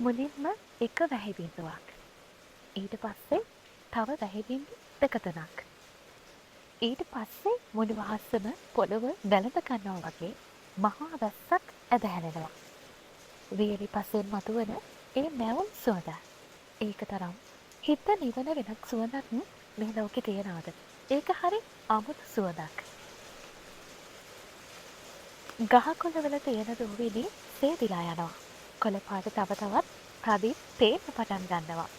මුලින්ම එක වැහි බිඳුවක්. ඊට පස්සේ තව වැහි බිඳු දෙක තුනක්. ඊට පස්සේ මුළු අහසම පොළොව වැළඳ ගන්නවා වගේ මහා වැස්සක් ඇදහැරෙනවා. වියලි පසෙන් මතුවන ඒ නැවුම් සුවඳ. ඒක තරම් හිත නිවන වෙනත් සුවඳක් මේ ලෝකේ තියනවාද? ඒක හරි අමුතු සුවඳක්. ගහකොළවල තියෙන දූවිලි සේදිලා යනවා. කොළ පාට තව තවත් තදින් පේන්න පටන් ගන්නවා.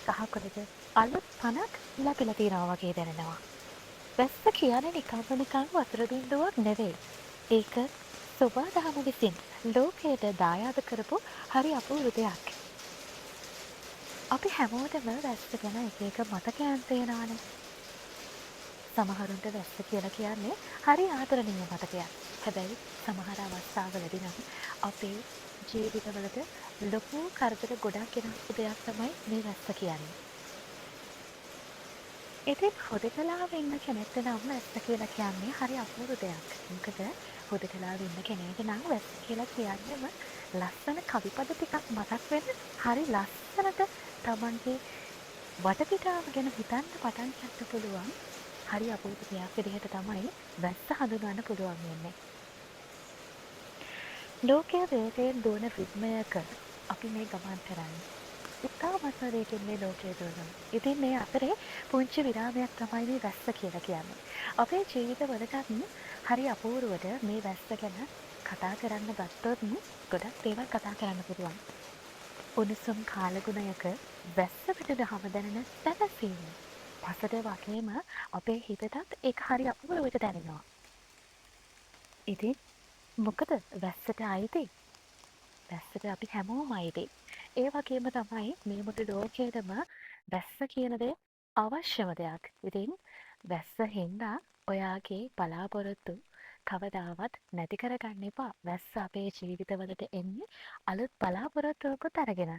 ගහකොළද අලුත් පනක් ලැබිලා තියනවා වගේ දැනෙනවා. වැස්ස කියන්නේ නිකන් වතුර බින්දුවක් නෙවෙයි. ඒක සොබාදහම විසින් ලෝකයට දායාද කරපු හරි අපූරු දෙයක්. අපි හැමෝටම වැස්ස ගැන එක එක මතකයන් තියෙනවානේ. සමහරුන්ට වැස්ස කියලා කියන්නේ හරි ආදරණීය මතකයක්. හැබැයි සමහර අවස්ථාවලදී නම් අපේ ජීවිතවලට ලොකු කරදර ගොඩක් ගෙනත් දෙයක් තමයි මේ වැස්ස කියන්නේ. ඉතින් හුදෙකලාව ඉන්න කෙනෙක්ට නම් වැස්ස කියලා කියන්නේ හරි අපූරු දෙයක්. මොකද හුදෙකලාව ඉන්න කෙනෙක්ට නම් වැස්ස කියලා කියන්නේම ලස්සන කවිපද ටිකක් මතක් වෙන හරි ලස්සනට තමන්ගේ වටපිටාව ගැන හිතන්න පටන් ගන්න පුළුවන් හරි අපූරු දෙයක් විදිහට තමයි වැස්ස හඳුන්වන්න පුළුවන් වෙන්නේ. ලෝකයේ වේගයෙන් දුවන රිද්මයක අපි මේ ගමන් කරන්නේ. ඉතාමත්ම වේගෙන් මේ ලෝකයේ දුවනවා. ඉතින් මේ අතරේ පුංචි විරාමයක් තමයි මේ වැස්ස කියලා කියන්නේ. අපේ ජීවිතවලටත් හරි අපූර්වට මේ වැස්ස ගැන කතා කරන්න ගත්තොත් ගොඩක් දේවල් කතා කරන්න පුළුවන්. උණුසුම් කාලගුණයක වැස්ස පිටදහම දැනෙන සැනසීම. පසට වගේම අපේ හිතටත් ඒක හරි අපූර්වට දැනෙනවා. ඉතින් මොකද වැස්සට අයිති? වැස්සට අපි හැමෝම අයිති. ඒ වගේම තමයි මේ මුළු ලෝකයේදම වැස්ස කියන දේ අවශ්‍යම දෙයක්. ඉතින් වැස්ස හින්දා ඔයාගේ බලාපොරොත්තු කවදාවත් නැති කරගන්න එපා. වැස්ස අපේ ජීවිතවලට එන්නේ අලුත් බලාපොරොත්තුවකුත් අරගෙන.